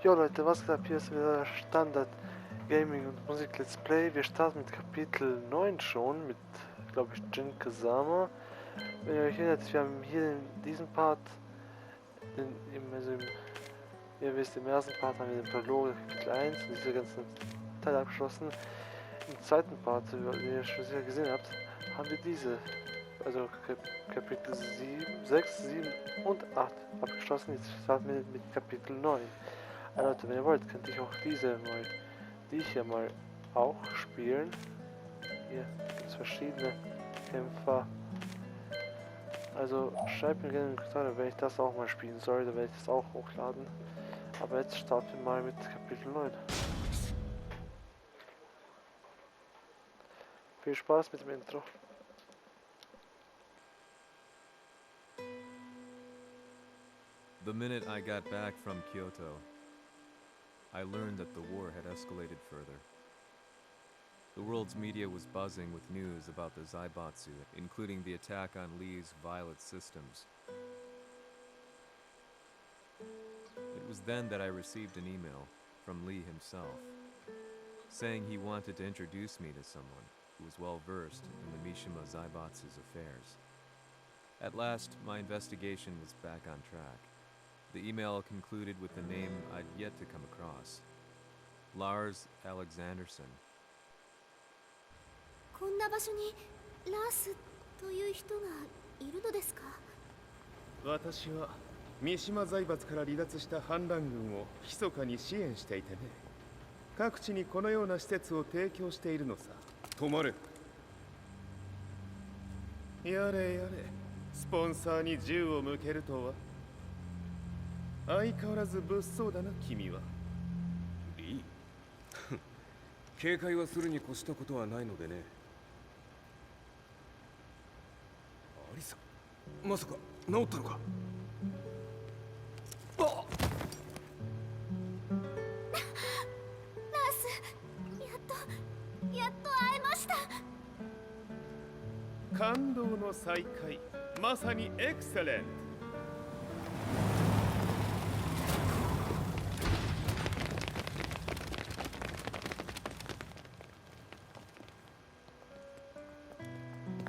Jo Leute, was geht ab? Hier ist wieder Standard Gaming und Musik Let's Play. Wir starten mit Kapitel 9 schon, mit, glaube ich, Jin Kazama. Wenn ihr euch erinnert, wir haben hier in diesem Part, ihr wisst, im ersten Part haben wir den Prolog, Kapitel 1 und diese ganzen Teile abgeschlossen. Im zweiten Part, wie ihr schon sicher gesehen habt, haben wir diese, also Kapitel 6, 7 und 8 abgeschlossen. Jetzt starten wir mit Kapitel 9. Leute, wenn ihr wollt, könnt ihr auch die hier mal auch spielen. Hier gibt es verschiedene Kämpfer. Also schreibt mir gerne in die Kommentare, wenn ich das auch mal spielen soll, dann werde ich das auch hochladen. Aber jetzt starten wir mal mit Kapitel 9. Viel Spaß mit dem Intro. The minute I got back from Kyoto, I learned that the war had escalated further. The world's media was buzzing with news about the Zaibatsu, including the attack on Lee's Violet systems. It was then that I received an email from Lee himself, saying he wanted to introduce me to someone who was well versed in the Mishima Zaibatsu's affairs. At last, my investigation was back on track. The email concluded with a name I'd yet to come across. Lars Alexanderson. こんな場所にラースという人がいるのですか？私は三島財閥から離脱した反乱軍を密かに支援していてね。各地にこのような施設を提供しているのさ。止まれ。やれやれ、スポンサーに銃を向けるとは。相変わらず物騒だな君は。リー警戒はするに越したことはないのでね。アリサ、まさか治ったのか？あっラース、やっと会えました。感動の再会、まさにエクセレント。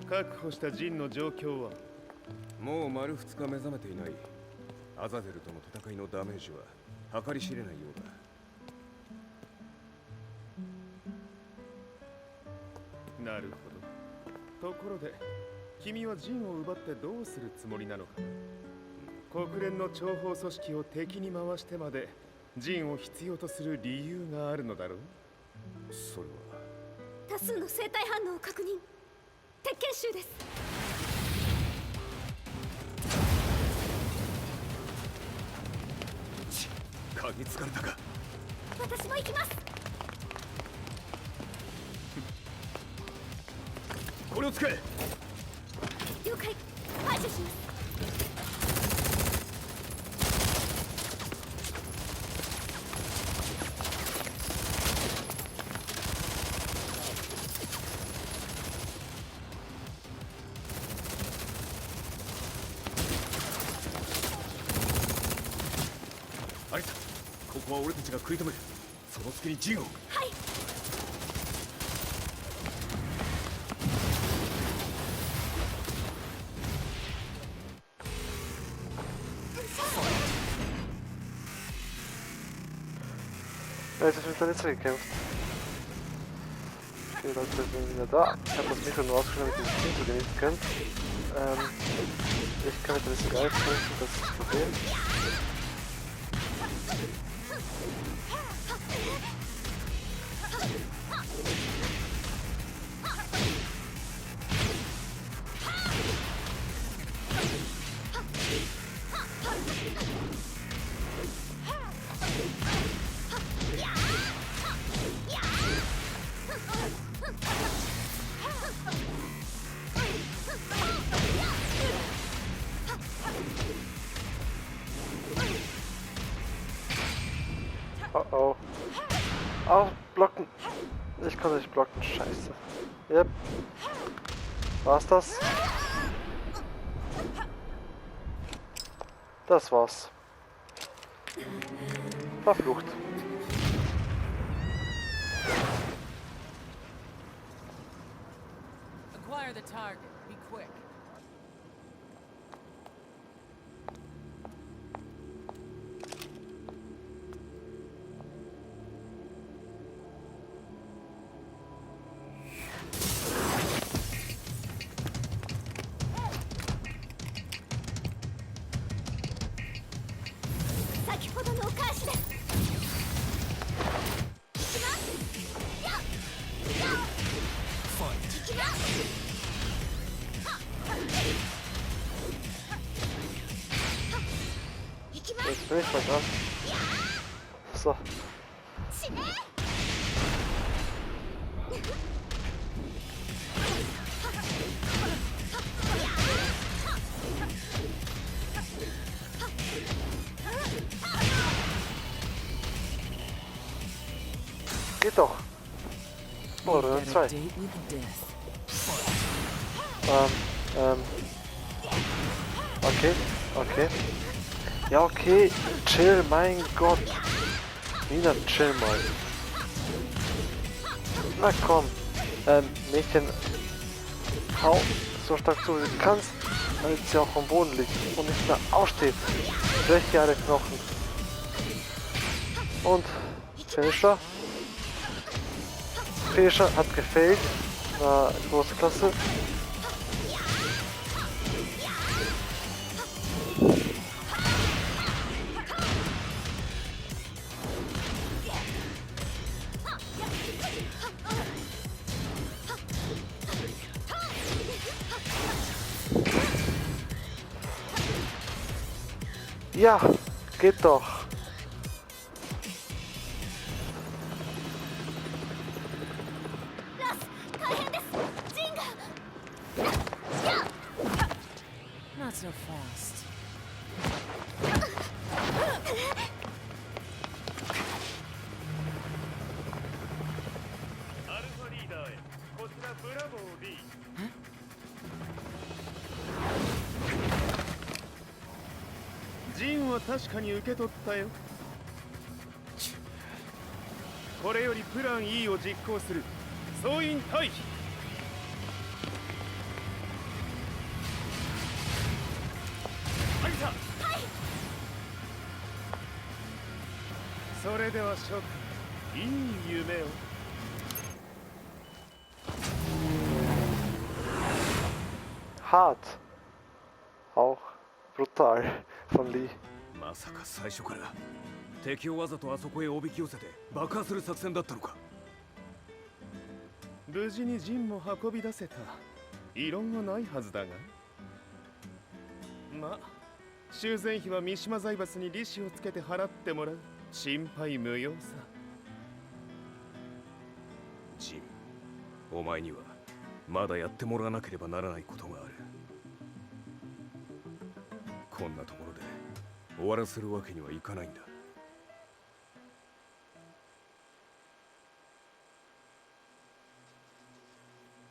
確保したジンの状況は？もう丸2日目覚めていない。アザゼルとの戦いのダメージは計り知れないようだ。なるほど。ところで君はジンを奪ってどうするつもりなのか。国連の諜報組織を敵に回してまでジンを必要とする理由があるのだろう。それは多数の生体反応を確認。鉄拳衆です。嗅ぎつかれたか。私も行きます。これを使え。了解。排除します。アリサ、ここは俺たちが食い止める。その隙にジンを。はい。Ja, jetzt ist wieder nicht gekämpft. Okay, Leute, wir sind wieder da. Ich habe das Mikro nur ausgeschaltet, damit ihr das Intro genießen könnt. Ich kann jetzt ein bisschen greifen, das ist das Problem. Oh oh. Auch blocken. Ich konnte nicht blocken. Scheiße. Yep. War's das? Das war's. Verflucht. Acquire the target. Be quick. Jetzt bin ich mal dran. So. Geht doch. Oh, oder zwei. Okay, okay. Ja, okay. Chill, mein Gott. Nina, chill mal. Na komm. Mädchen. Hau so stark zu, wie du kannst, damit sie auch am Boden liegt und nicht mehr aufsteht. Breche alle Knochen. Und Finisher. Finisher hat gefehlt. War große Klasse. Ja, geht doch. Not so fast. アルファリーダーへこちらブラボー D ジンは確かに受け取ったよ。これよりプラン E を実行する。総員退避。はいさ。それでは諸君、いい夢を。Hart. Auch brutal von Lee. まさか最初から敵をわざとあそこへおびき寄せて爆破する作戦だったのか。無事にジンも運び出せた。異論はないはずだが。まあ、修繕費は三島財閥に利子をつけて払ってもらう。心配無用さ。ジン、お前にはまだやってもらわなければならないことがある。こんなところで終わらせるわけにはいかないんだ。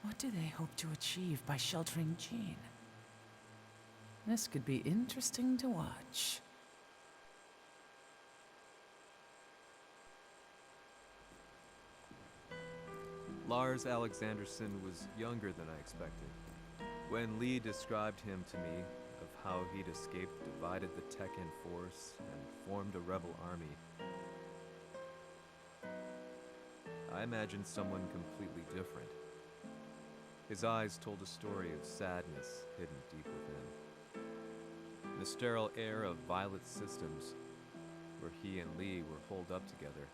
What do they hope to achieve by sheltering Jean? This could be interesting to watch. Lars Alexanderson was younger than I expected. When Lee described him to me, of how he'd escaped, divided the Tekken force, and formed a rebel army, I imagined someone completely different. His eyes told a story of sadness hidden deep within. In the sterile air of Violet Systems, where he and Lee were holed up together,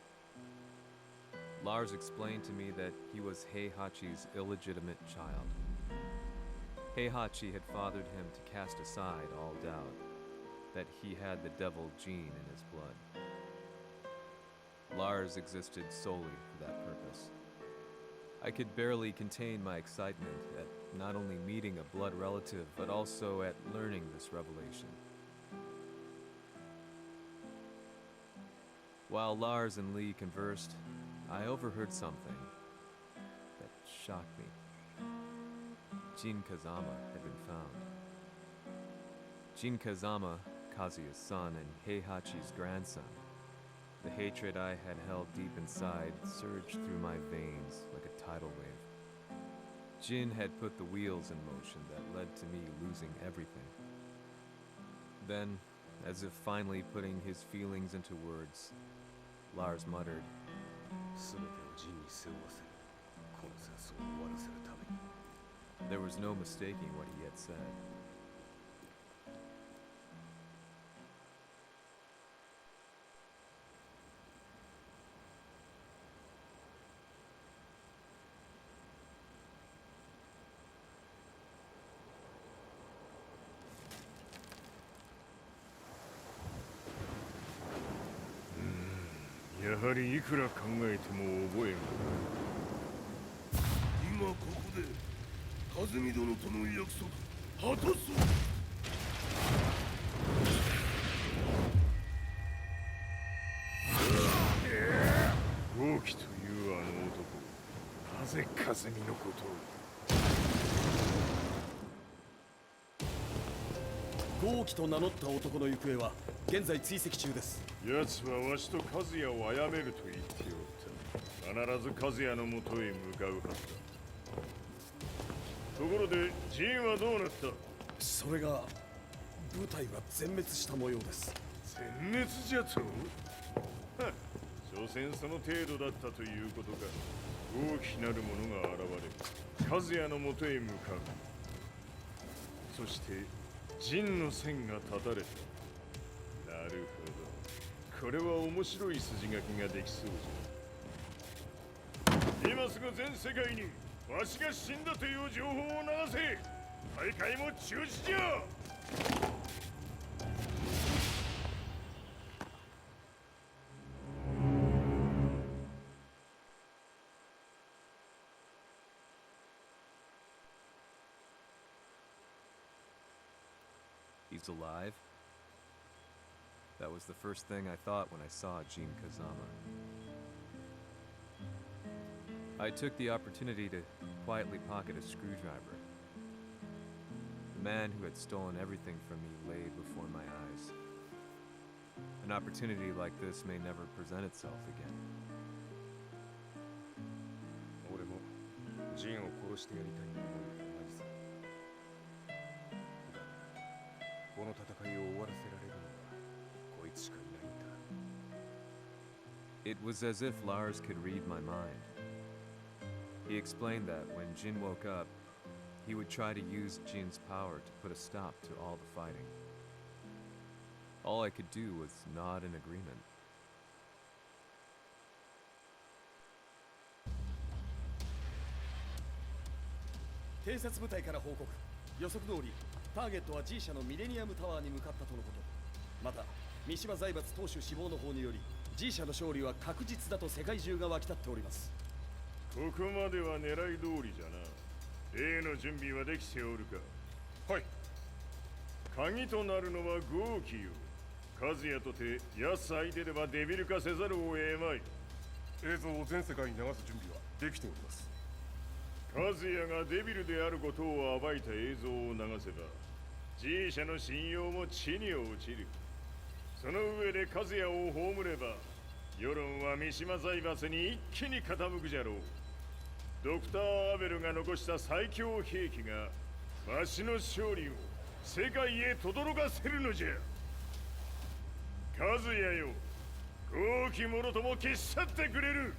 Lars explained to me that he was Heihachi's illegitimate child. Heihachi had fathered him to cast aside all doubt that he had the devil gene in his blood. Lars existed solely for that purpose. I could barely contain my excitement at not only meeting a blood relative, but also at learning this revelation. While Lars and Lee conversed, I overheard something that shocked me. Jin Kazama had been found. Jin Kazama, Kazuya's son and Heihachi's grandson, The hatred I had held deep inside surged through my veins like a tidal wave. Jin had put the wheels in motion that led to me losing everything. Then, as if finally putting his feelings into words, Lars muttered, 全てをジンに背負わせ、この戦争を終わらせるために。 There was no mistaking what he had said. Hmm, やはりいくら考えても覚えが今ここで風見殿との約束果たそう。豪気というあの男、なぜ風見のことを。豪気と名乗った男の行方は現在追跡中です。奴はわしと和也を殺めると言っておった。必ず和也のもとへ向かうはずだ。ところでジンはどうなった。それが部隊は全滅した模様です。全滅じゃと。はっ、所詮その程度だったということか。大きなるものが現れ、和也のもとへ向かう。そしてジンの線が断たれた。なるほど、これは面白い筋書きができそうじゃ。今すぐ全世界にわしが死んだという情報を流せ。大会も中止じゃ。He's alive? That was the first thing I thought when I saw Jin Kazama. I took the opportunity to quietly pocket a screwdriver. The man who had stolen everything from me lay before my eyes. An opportunity like this may never present itself again. 俺もジンを殺してやりたい思いは同じさ。だがこの戦いを終わらせられるのはこいつしかいないんだ。It was as if Lars could read my mind. He explained that when Jin woke up, he would try to use Jin's power to put a stop to all the fighting. All I could do was nod in agreement. 偵察部隊から報告。予測通りターゲットは G 社のミレニアムタワーに向かったとのこと。また三島財閥当主死亡の方により G 社の勝利は確実だと世界中が沸き立っております。ここまでは狙い通りじゃな。例の準備はできておるか。はい。鍵となるのは豪気よ。和也とて奴相手ではデビル化せざるを得まい。映像を全世界に流す準備はできております。和也がデビルであることを暴いた映像を流せば G 社の信用も地に落ちる。その上で和也を葬れば世論は三島財閥に一気に傾くじゃろう。ドクター・アベルが残した最強兵器がわしの勝利を世界へ轟かせるのじゃ。和也よ、豪気者とも消し去ってくれる。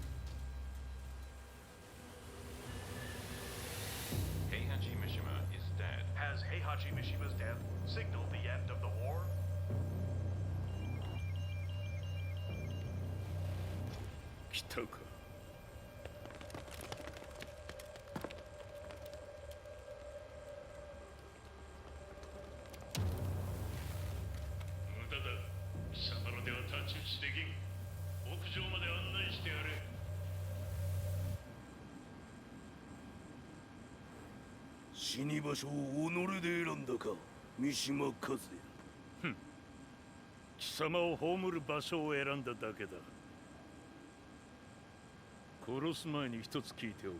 Heihachi Mishima is dead. Has Heihachi Mishima's death signaled the end of the war? 来たか。無駄だ。貴様の手は太刀打ちできん。屋上まで案内してやれ。死に場所を己で選んだか、三島和也。貴様を葬る場所を選んだだけだ。殺す前に一つ聞いておく。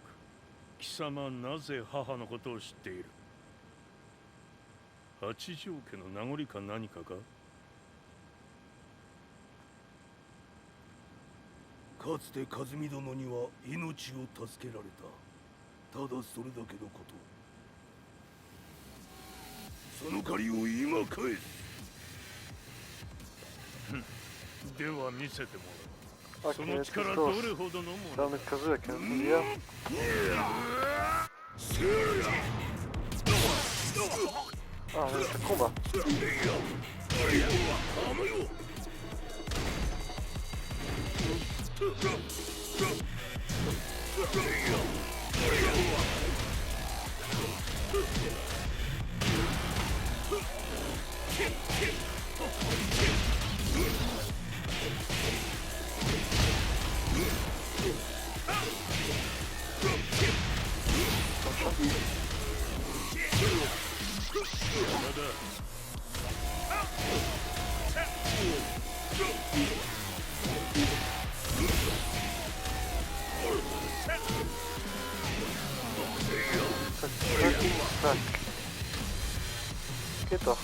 貴様はなぜ母のことを知っている。八条家の名残か何かか。かつて和美殿には命を助けられた。ただそれだけのこと。その借りを今返す。では見せてもらう。 Okay, その jetzt 力 geht's ど los. れほどのもの Damit Kazuya kämpfen wir. Ah, das ist der Kuma. Zack. Geht doch.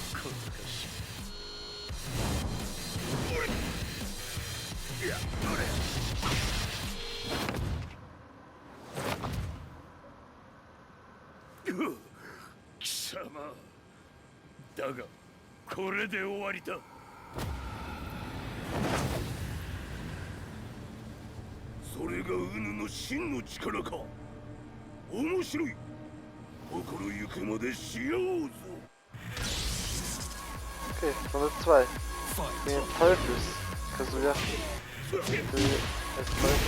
Kisama. だがこれで終わりだ。それがウヌの真の力か。面白い。心ゆくまでしようぞ。 Okay, Runde 2. Den Teufels. Kazuya. Als Teufel.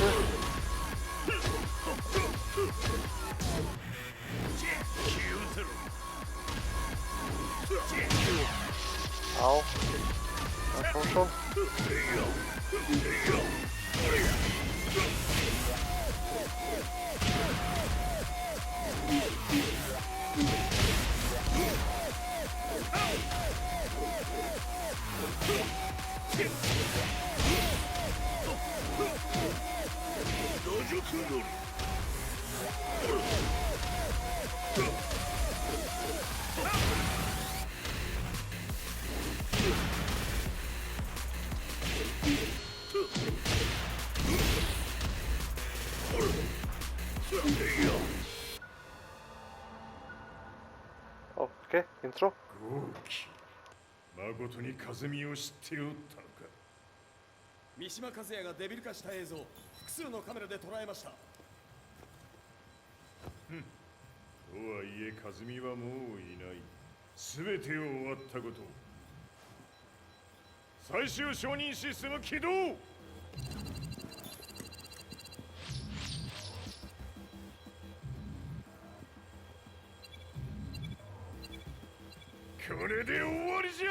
Au. Na komm schon. Okay, Intro. 誠に和美を知っておったのか。三島和也がデビル化した映像、複数のカメラで捉えました。とはいえ和美はもういない。すべてを終わったこと。最終承認システム起動。これで終わりじゃ。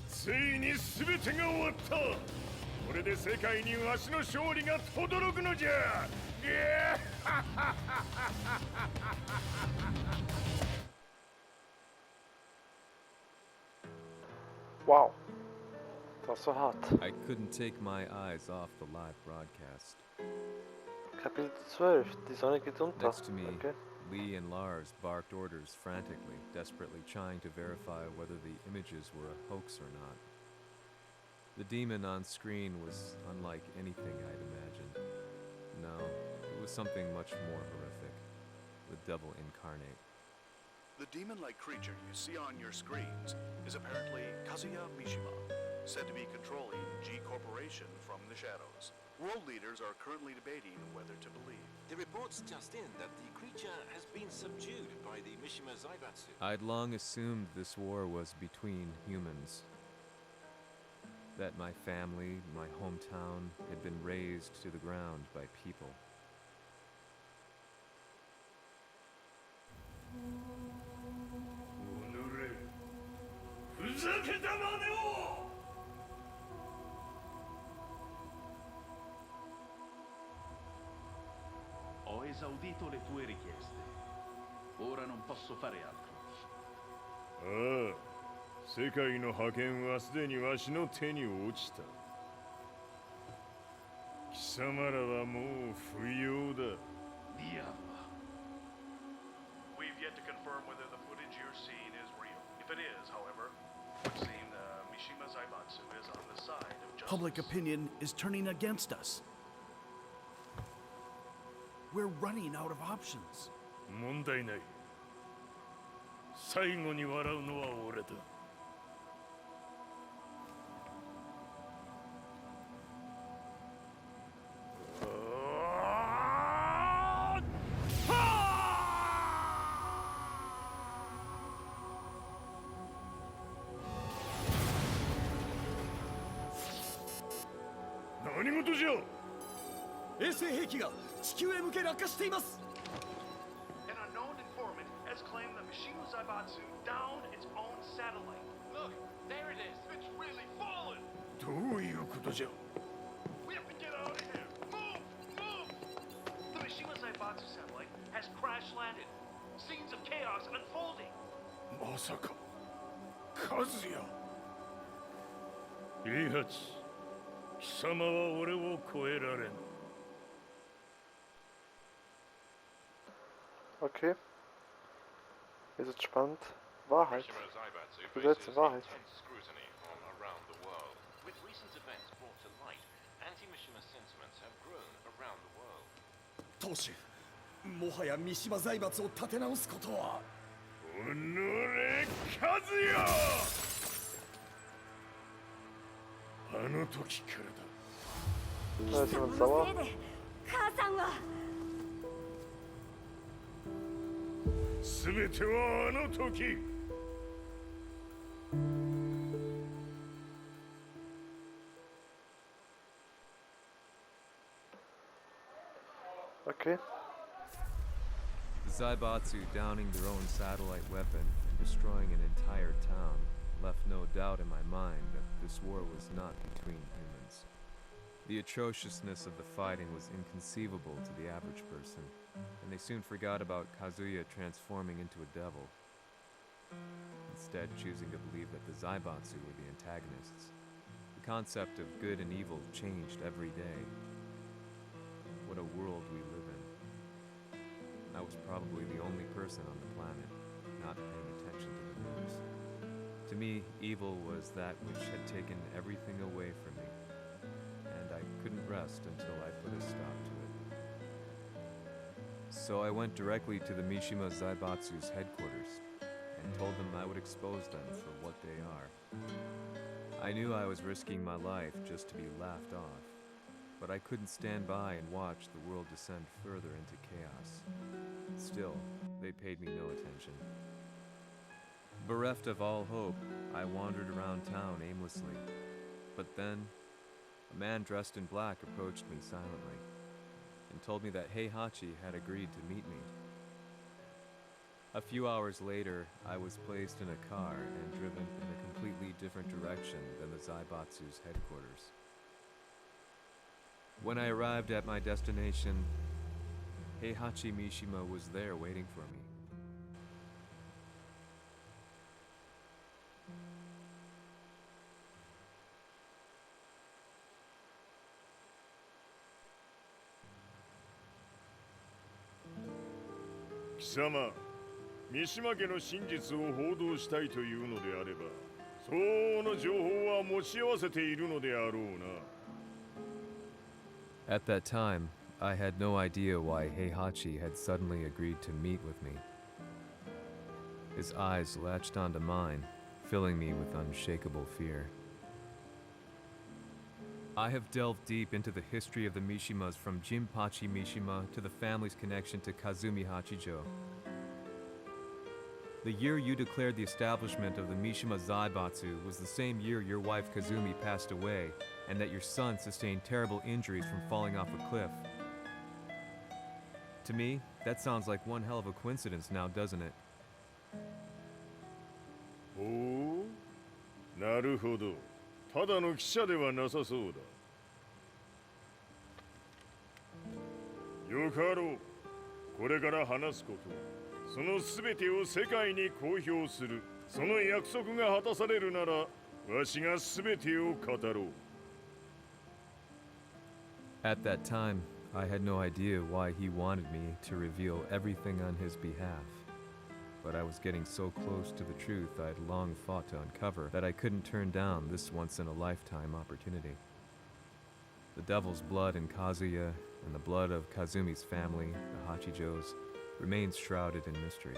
ついに全てが終わった。これで世界にわしの勝利が轟くのじゃ。Wow. Das war hart. I couldn't take my eyes off the live broadcast. Kapitel 12. Die Sonne geht unter. Next to me, Okay. Lee and Lars barked orders frantically, desperately trying to verify whether the images were a hoax or not. The demon on screen was unlike anything I'd imagined. No, it was something much more horrific. The devil incarnate. The demon-like creature you see on your screens is apparently Kazuya Mishima, said to be controlling G Corporation from the shadows. World leaders are currently debating whether to believe. The reports just in that the creature has been subdued by the Mishima Zaibatsu. I'd long assumed this war was between humans. That my family, my hometown, had been razed to the ground by people. Ho esaudito le tue richieste. Ora non posso fare altro. ああ、世界の覇権はすでにわしの手に落ちた。貴様らはもう不要だ。We've yet to confirm whether the footage you're seeing is real. If it is, however, it would seem Mishima Zaibatsu is on the side of justice. Public opinion is turning against us. We're running out of options. 問題ない。最後に笑うのは俺だ。何事じゃ。衛星兵器が地球へ向け落下しています。An unknown informant has claimed that Mishima Zaibatsu downed its own satellite. Look, there it is. It's really fallen. どういうことじゃ。We have to get out of here. Move, move. The Mishima Zaibatsu satellite has crash landed. Scenes of chaos unfolding. まさか、和也。平八、貴様は俺を超えられん。Okay. Ist jetzt spannend. Wahrheit. Mishima Zaibatsu Gesetze, faces Wahrheit. intense scrutiny from around the world. With recent events brought to light, anti-Mishima sentiments have grown around the world. 当主、もはや三島財閥を立て直すことは。おのれ、和也。あの時からだ。Da ist jemand sauer. 母さんはすべてはあの時。Okay. The Zaibatsu downing their own satellite weapon and destroying an entire town left no doubt in my mind that this war was not between humans. The atrociousness of the fighting was inconceivable to the average person, and they soon forgot about Kazuya transforming into a devil, instead choosing to believe that the Zaibatsu were the antagonists. The concept of good and evil changed every day. What a world we live in. I was probably the only person on the planet not paying attention to the news. To me, evil was that which had taken everything away from me, and I couldn't rest until I put a stop to it. So I went directly to the Mishima Zaibatsu's headquarters and told them I would expose them for what they are. I knew I was risking my life just to be laughed off, but I couldn't stand by and watch the world descend further into chaos. Still, they paid me no attention. Bereft of all hope, I wandered around town aimlessly. But then, a man dressed in black approached me silently and told me that Heihachi had agreed to meet me. A few hours later, I was placed in a car and driven in a completely different direction than the Zaibatsu's headquarters. When I arrived at my destination, Heihachi Mishima was there waiting for me. Kisama, 三島家の真実を報道したいというのであれば、相応の情報は持ち合わせているのであろうな。At that time, I had no idea why Heihachi had suddenly agreed to meet with me. His eyes latched onto mine, filling me with unshakable fear. I have delved deep into the history of the Mishimas from Jinpachi Mishima to the family's connection to Kazumi Hachijo. The year you declared the establishment of the Mishima Zaibatsu was the same year your wife Kazumi passed away, and that your son sustained terrible injuries from falling off a cliff. To me, that sounds like one hell of a coincidence now, doesn't it? ほう、なるほど。ただの記者ではなさそうだ。よかろう。これから話すこと、そのすべてを世界に公表する。その約束が果たされるならわしが全てを語ろう。 At that time, I had no idea why he wanted me to reveal everything on his behalf. But I was getting so close to the truth I had long fought to uncover that I couldn't turn down this once-in-a-lifetime opportunity. The devil's blood in Kazuya and the blood of Kazumi's family, the Hachijos, remains shrouded in mystery.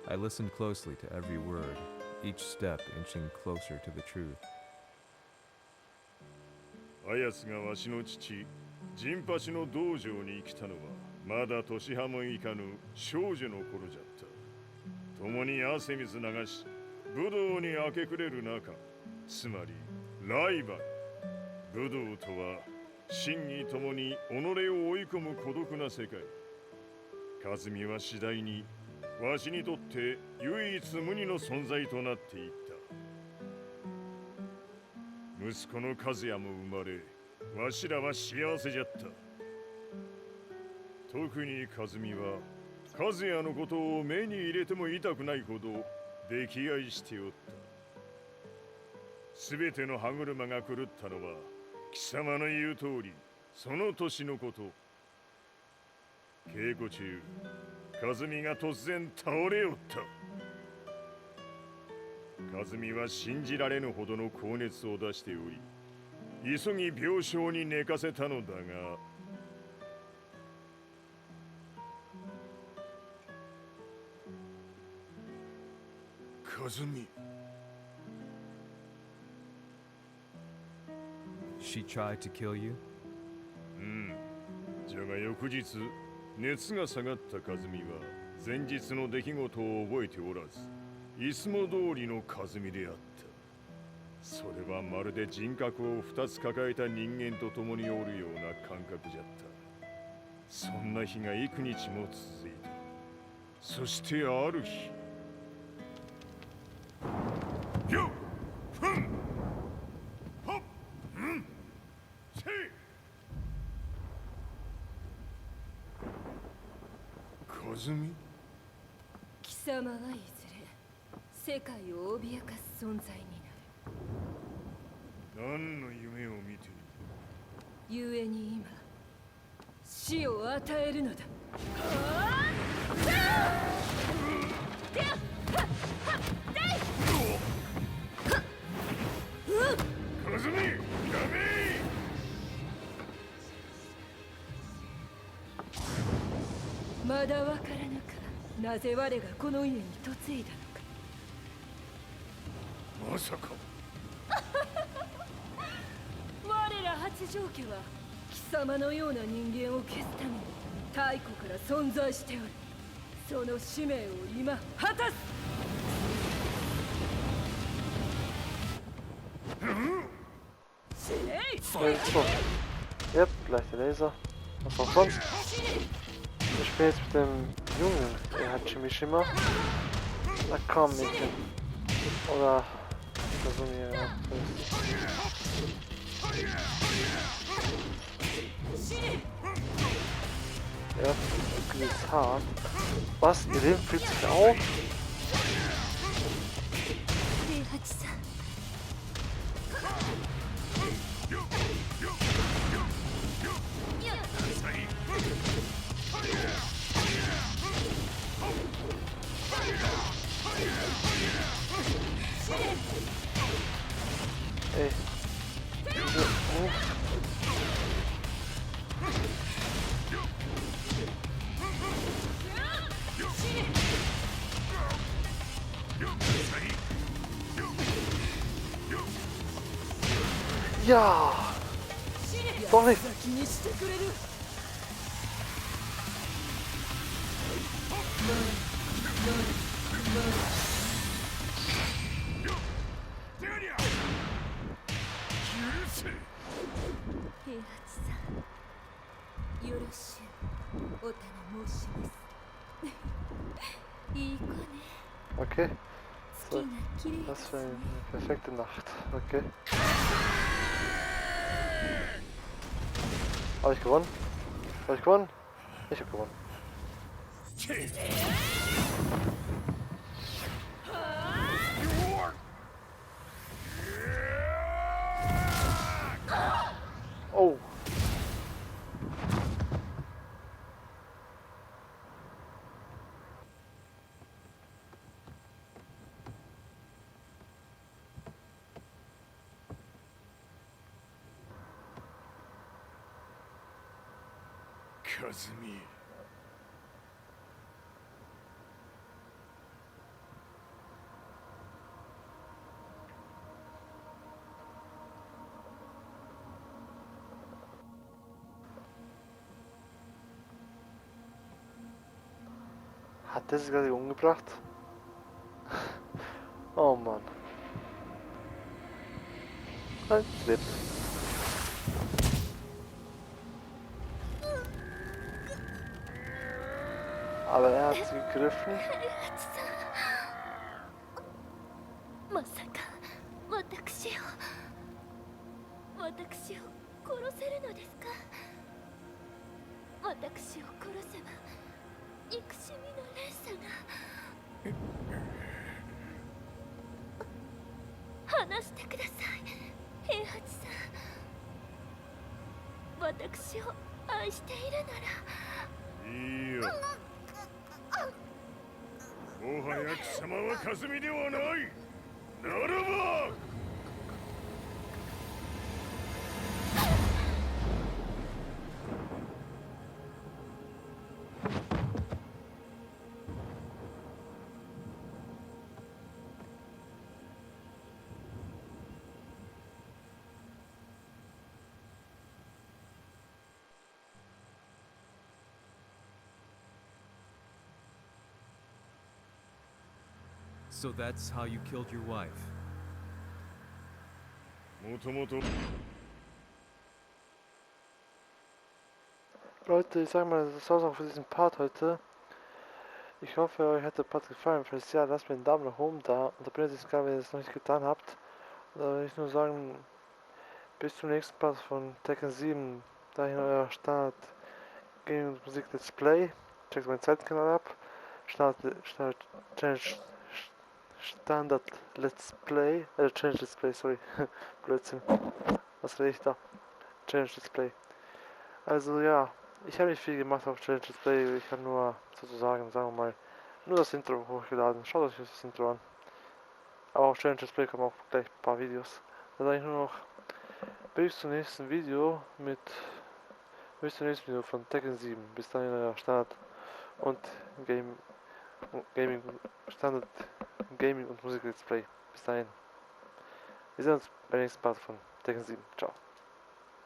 I listened closely to every word, each step inching closer to the truth. あやつがわしの父、ジンパチの道場に来たのはまだ年端もいかぬ少女の頃じゃった。共に汗水流し、武道に明け暮れる中、つまりライバル。武道とは真に共に己を追い込む孤独な世界。和美は次第にわしにとって唯一無二の存在となっていった。息子の和也も生まれ、わしらは幸せじゃった。特に和美は和也のことを目に入れても痛くないほど溺愛しておった。すべての歯車が狂ったのは貴様の言う通りその年のこと。稽古中、和美が突然倒れおった。和美は信じられぬほどの高熱を出しており、急ぎ病床に寝かせたのだが、和美。She tried to kill you? じゃが翌日、熱が下がった和美は前日の出来事を覚えておらず、いつも通りの和美であった。それはまるで人格を2つ抱えた人間と共におるような感覚じゃった。そんな日が幾日も続いた。そしてある日、よっふんほっんせい。和美。貴様はいずれ世界を脅かす存在になる。何の夢を見ている。故に今死を与えるのだ。和美、やめ。まだわからぬか、なぜ我がこの家に嫁いだのか。まさか。我ら八丈家は貴様のような人間を消すために太古から存在しておる。その使命を今果たす。Yep, gleich der Laser. Was auch sonst. Ich spiele jetzt mit dem Jungen. Er hat Chimishima. Na komm, Mädchen. Oder Kasumi, ja. Ja, okay, ist hart. Was? Ihr Leben fühlt sich auf? Ey. Ja. Doch nicht. Okay. So, was für eine perfekte Nacht. Okay. Habe ich gewonnen? Habe ich gewonnen? Ich habe gewonnen. kasumi. Hat der sich gerade umgebracht? Oh Mann. Ein Clip. Aber er hat sie gegriffen. まさか私を殺せるのですか？私を殺せば憎しみの連鎖が話してください、平八さん。私を愛しているならいいよ。もはや貴様はkasumiではない。ならばSo that's how you killed your wife. もともと Leute, ich sage mal, das war's auch für diesen Part heute. Ich hoffe, euch hat der Part gefallen. Falls ja, lasst mir einen Daumen nach oben da und abonniert den Kanal, wenn ihr es noch nicht getan habt. Und dann will ich nur sagen, bis zum nächsten Part von Tekken 7. Dahin euer Start Gaming und Musik Let's Play. Checkt meinen zweiten Kanal ab. Standard Let's Play. Challenge Let's Play, sorry. Blödsinn. Was rede ich da? Challenge Let's Play. Also ja, ich habe nicht viel gemacht auf Challenge Let's Play. Ich habe nur sozusagen, sagen wir mal, nur das Intro hochgeladen. Schaut euch das Intro an. Aber auf Challenge Let's Play kommen auch gleich ein paar Videos. Dann sage ich nur noch bis zum nächsten Video von Tekken 7. Bis dahin euer Start und Standard Gaming und Musik Let's Play. Bis dahin. Wir sehen uns beim nächsten Part von Tekken 7. Ciao.